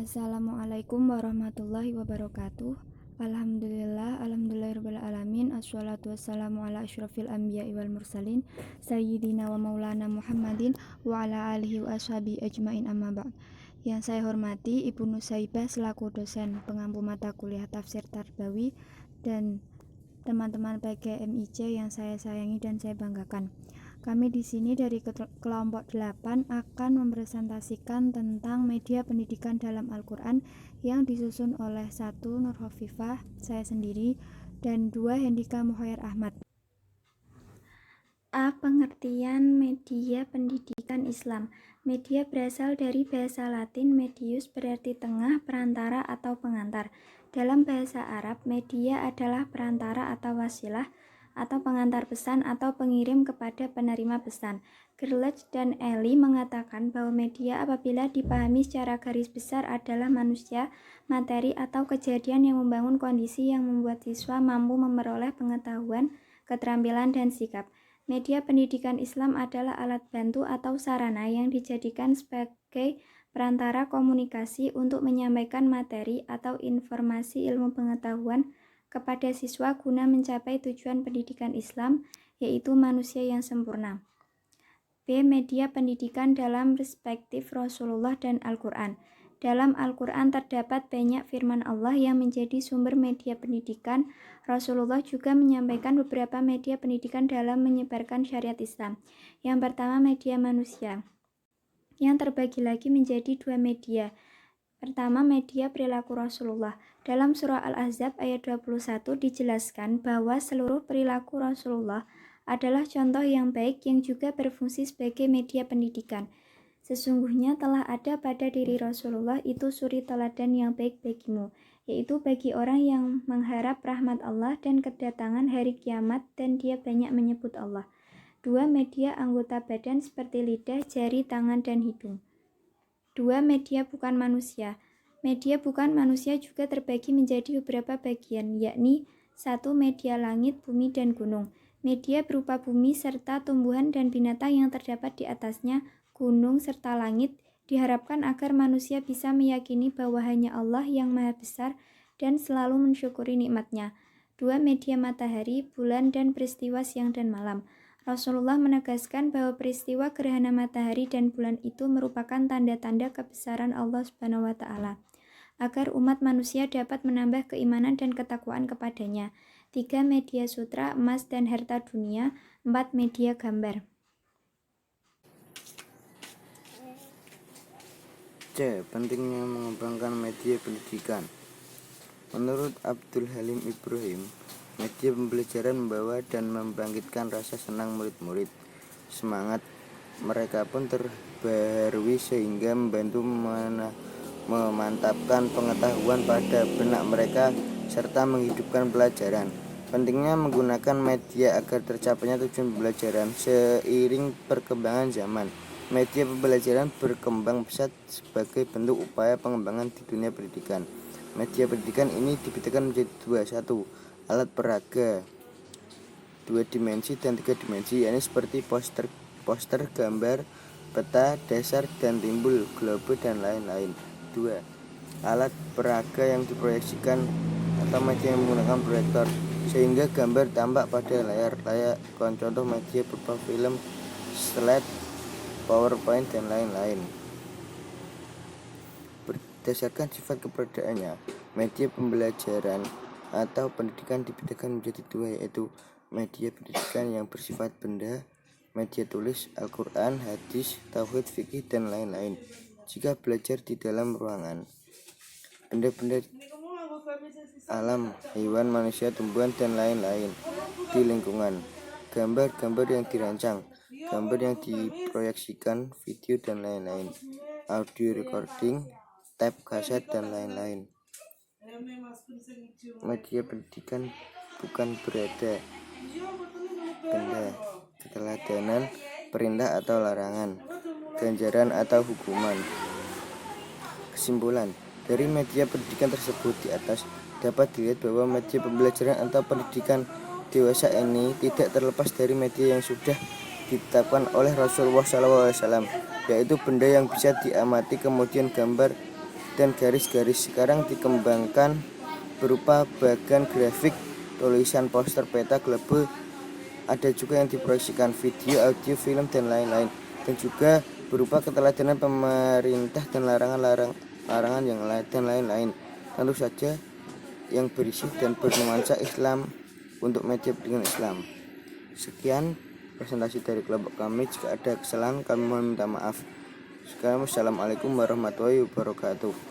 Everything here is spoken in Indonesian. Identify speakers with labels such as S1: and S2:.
S1: Assalamualaikum warahmatullahi wabarakatuh. Alhamdulillahirrahmanirrahim. Assalatu wassalamu ala asyrafil anbiya'i wal mursalin Sayyidina wa maulana Muhammadin wa ala alihi wa ashabi ajmain amma ba'd. Yang saya hormati Ibu Nusaibah selaku dosen pengampu mata kuliah tafsir Tarbawi dan teman-teman PGMIC yang saya sayangi dan saya banggakan. Kami di sini dari kelompok 8 akan mempresentasikan tentang media pendidikan dalam Al-Quran yang disusun oleh 1. Nur Hovifah, saya sendiri, dan 2. Hendika Muhair Ahmad. A. Pengertian media pendidikan Islam. Media berasal dari bahasa Latin medius, berarti tengah, perantara, atau pengantar. Dalam bahasa Arab, media adalah perantara atau wasilah atau pengantar pesan atau pengirim kepada penerima pesan. Gerlach dan Eli mengatakan bahwa media apabila dipahami secara garis besar adalah manusia, materi, atau kejadian yang membangun kondisi yang membuat siswa mampu memperoleh pengetahuan, keterampilan, dan sikap. Media pendidikan Islam adalah alat bantu atau sarana yang dijadikan sebagai perantara komunikasi untuk menyampaikan materi atau informasi ilmu pengetahuan kepada siswa guna mencapai tujuan pendidikan Islam, yaitu manusia yang sempurna. B. Media pendidikan dalam perspektif Rasulullah dan Al-Quran. Dalam Al-Quran terdapat banyak firman Allah yang menjadi sumber media pendidikan. Rasulullah juga menyampaikan beberapa media pendidikan dalam menyebarkan syariat Islam. Yang pertama, media manusia, yang terbagi lagi menjadi 2 media. Pertama, media perilaku Rasulullah. Dalam surah Al-Ahzab ayat 21 dijelaskan bahwa seluruh perilaku Rasulullah adalah contoh yang baik yang juga berfungsi sebagai media pendidikan. Sesungguhnya telah ada pada diri Rasulullah itu suri teladan yang baik bagimu, yaitu bagi orang yang mengharap rahmat Allah dan kedatangan hari kiamat dan dia banyak menyebut Allah. 2. Media anggota badan seperti lidah, jari, tangan, dan hidung. 2. Media bukan manusia. Media bukan manusia juga terbagi menjadi beberapa bagian, yakni 1. Media langit, bumi, dan gunung. Media berupa bumi serta tumbuhan dan binatang yang terdapat di atasnya, gunung, serta langit, diharapkan agar manusia bisa meyakini bahwa hanya Allah yang maha besar dan selalu mensyukuri nikmatnya. 2. Media matahari, bulan, dan peristiwa siang dan malam. Rasulullah menegaskan bahwa peristiwa gerhana matahari dan bulan itu merupakan tanda-tanda kebesaran Allah Subhanahu wa Ta'ala, agar umat manusia dapat menambah keimanan dan ketakwaan kepadanya. 3. Media sutra, emas, dan harta dunia. 4. Media gambar.
S2: C. Pentingnya mengembangkan media pendidikan. Menurut Abdul Halim Ibrahim, media pembelajaran membawa dan membangkitkan rasa senang murid-murid. Semangat mereka pun terbaharui sehingga membantu memantapkan pengetahuan pada benak mereka serta menghidupkan pelajaran. Pentingnya menggunakan media agar tercapainya tujuan pembelajaran. Seiring perkembangan zaman, media pembelajaran berkembang pesat sebagai bentuk upaya pengembangan di dunia pendidikan. Media pendidikan ini dibedakan menjadi 2. 1. Alat peraga 2 dimensi dan 3 dimensi, yakni seperti poster, gambar, peta, dasar, dan timbul, globe, dan lain-lain. 2. Alat peraga yang diproyeksikan atau media yang menggunakan proyektor sehingga gambar tampak pada layar. Contoh media berupa film, slide, PowerPoint, dan lain-lain. Berdasarkan sifat keberadaannya, media pembelajaran atau pendidikan dibedakan menjadi 2, yaitu media pendidikan yang bersifat benda, media tulis, Al-Quran, hadis, tauhid, fikih, dan lain-lain. Jika belajar di dalam ruangan, benda-benda alam, hewan, manusia, tumbuhan, dan lain-lain. Di lingkungan, gambar-gambar yang dirancang, gambar yang diproyeksikan, video, dan lain-lain. Audio recording, tape kaset, dan lain-lain. Media pendidikan bukan berada benda, keteladanan, perintah atau larangan, ganjaran atau hukuman. Kesimpulan dari media pendidikan tersebut di atas dapat dilihat bahwa media pembelajaran atau pendidikan dewasa ini tidak terlepas dari media yang sudah ditetapkan oleh Rasulullah SAW, yaitu benda yang bisa diamati, kemudian gambar dan garis-garis. Sekarang dikembangkan berupa bagan grafik, tulisan, poster, peta, global. Ada juga yang diproyeksikan video, audio, film, dan lain-lain. Dan juga berupa keteladanan pemerintah dan larangan yang lain dan lain-lain. Tentu saja yang berisi dan bernuansa Islam untuk media pendidikan Islam. Sekian presentasi dari kelompok kami. Jika ada kesalahan kami mohon minta maaf. Sekarang, wassalamualaikum warahmatullahi wabarakatuh.